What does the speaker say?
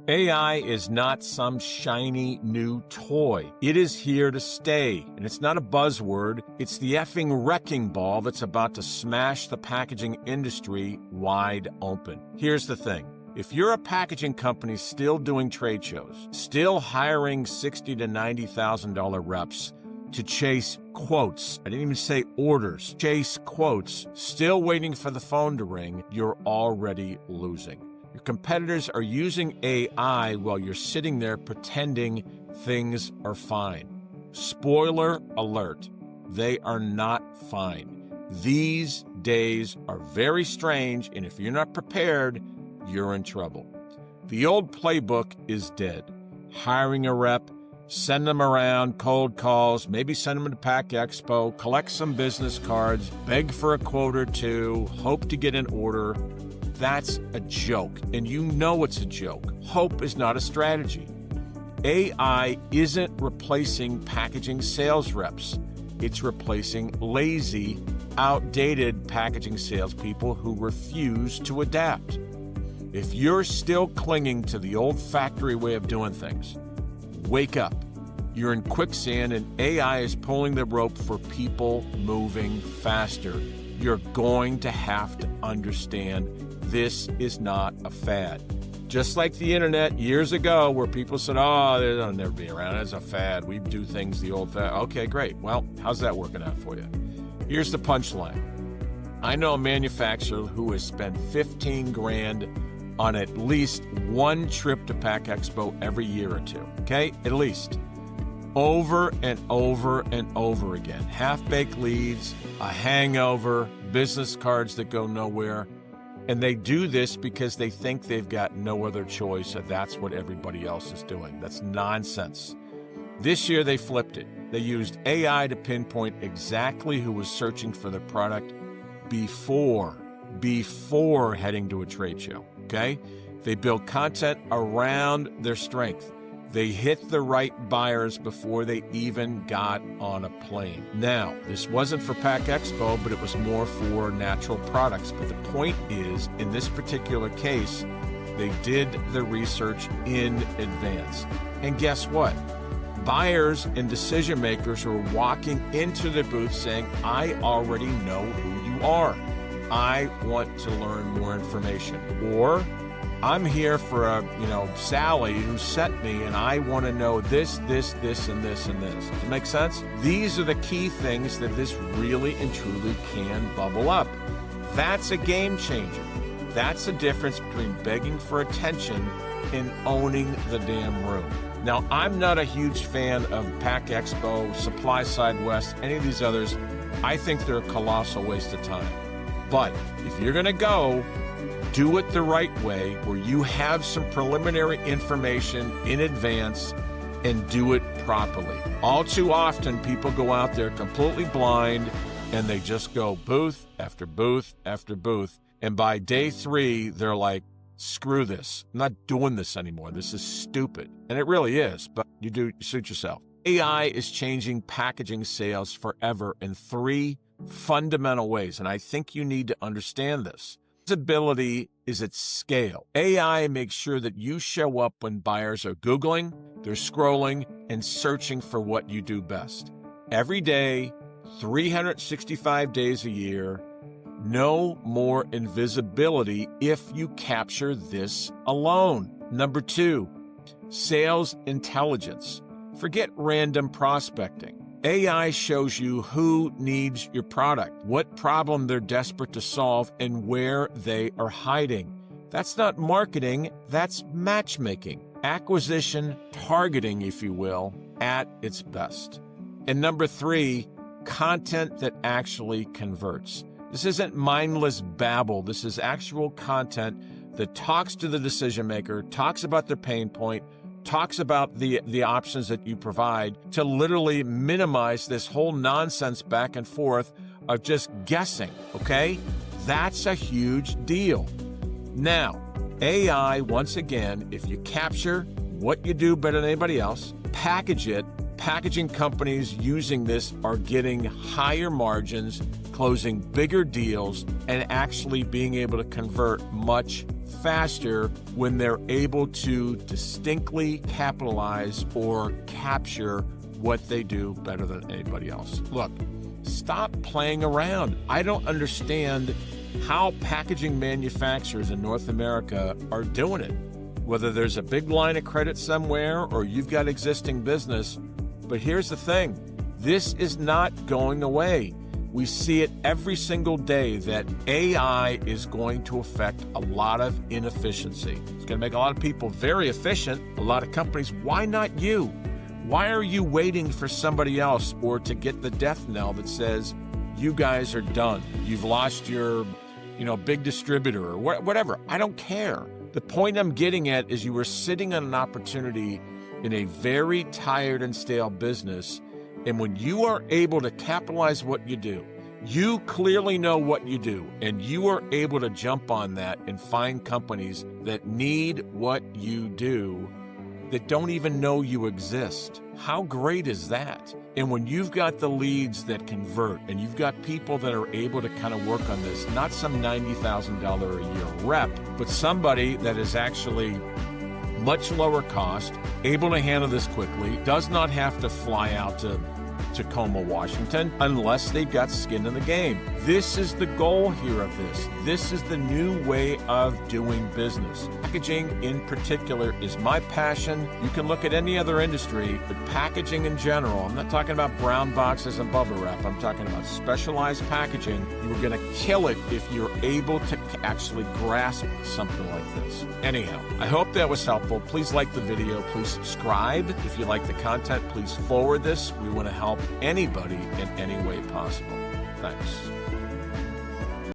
AI is not some shiny new toy. It is here to stay, and it's not a buzzword. It's the effing wrecking ball that's about to smash the packaging industry wide open. Here's the thing. If you're a packaging company still doing trade shows, still hiring $60,000 to $90,000 reps to chase quotes, I didn't even say orders, chase quotes, still waiting for the phone to ring, you're already losing. Your competitors are using AI while you're sitting there pretending things are fine. Spoiler alert, they are not fine. These days are very strange, and if you're not prepared, you're in trouble. The old playbook is dead. Hiring a rep, send them around, cold calls, maybe send them to Pack Expo, collect some business cards, beg for a quote or two, hope to get an order. That's a joke, and you know it's a joke. Hope is not a strategy. AI isn't replacing packaging sales reps. It's replacing lazy, outdated packaging salespeople who refuse to adapt. If you're still clinging to the old factory way of doing things, wake up. You're in quicksand, and AI is pulling the rope for people moving faster. You're going to have to understand this is not a fad. Just like the internet years ago where people said, oh, they'll never be around. It's a fad. We do things the old fad. Okay, great. Well, how's that working out for you? Here's the punchline. I know a manufacturer who has spent $15,000 on at least one trip to Pack Expo every year or two. Okay? At least. Over and over and over again. Half-baked leads, a hangover, business cards that go nowhere. And they do this because they think they've got no other choice, and that's what everybody else is doing. That's nonsense. This year they flipped it. They used AI to pinpoint exactly who was searching for the product before heading to a trade show, okay? They built content around their strength. They hit the right buyers before they even got on a plane. Now, this wasn't for Pack Expo, but it was more for natural products. But the point is, in this particular case, they did the research in advance. And guess what? Buyers and decision makers are walking into the booth saying, I already know who you are. I want to learn more information. Or I'm here for Sally who sent me, and I want to know this, and this, and this. Does it make sense? These are the key things that this really and truly can bubble up. That's a game changer. That's the difference between begging for attention and owning the damn room. Now, I'm not a huge fan of Pack Expo, Supply Side West, any of these others. I think they're a colossal waste of time. But if you're going to go, do it the right way, where you have some preliminary information in advance and do it properly. All too often, people go out there completely blind and they just go booth after booth after booth. And by day 3, they're like, screw this. I'm not doing this anymore. This is stupid. And it really is, but you suit yourself. AI is changing packaging sales forever in 3 fundamental ways. And I think you need to understand this. Visibility is at scale. AI makes sure that you show up when buyers are Googling, they're scrolling, and searching for what you do best. Every day, 365 days a year, no more invisibility if you capture this alone. Number 2, sales intelligence. Forget random prospecting. AI shows you who needs your product, what problem they're desperate to solve, and where they are hiding. That's not marketing, that's matchmaking. Acquisition targeting, if you will, at its best. And number 3, content that actually converts. This isn't mindless babble. This is actual content that talks to the decision maker, talks about their pain point, talks about the options that you provide to literally minimize this whole nonsense back and forth of just guessing, okay? That's a huge deal. Now, AI, once again, if you capture what you do better than anybody else, package it, packaging companies using this are getting higher margins, closing bigger deals, and actually being able to convert much faster when they're able to distinctly capitalize or capture what they do better than anybody else. Look, stop playing around. I don't understand how packaging manufacturers in North America are doing it. Whether there's a big line of credit somewhere or you've got existing business. But here's the thing, this is not going away. We see it every single day that AI is going to affect a lot of inefficiency. It's going to make a lot of people very efficient, a lot of companies. Why not you? Why are you waiting for somebody else or to get the death knell that says, you guys are done, you've lost your big distributor or whatever? I don't care. The point I'm getting at is you were sitting on an opportunity in a very tired and stale business, and when you are able to capitalize what you do, you clearly know what you do, and you are able to jump on that and find companies that need what you do that don't even know you exist. How great is that? And when you've got the leads that convert and you've got people that are able to kind of work on this, not some $90,000 a year rep, but somebody that is actually much lower cost, able to handle this quickly, does not have to fly out to Tacoma, Washington, unless they've got skin in the game. This is the goal here of this. This is the new way of doing business. Packaging in particular is my passion. You can look at any other industry, but packaging in general, I'm not talking about brown boxes and bubble wrap, I'm talking about specialized packaging. You're gonna kill it if you're able to actually grasp something like this. Anyhow, I hope that was helpful. Please like the video, please subscribe. If you like the content, please forward this. We wanna help anybody in any way possible. Thanks.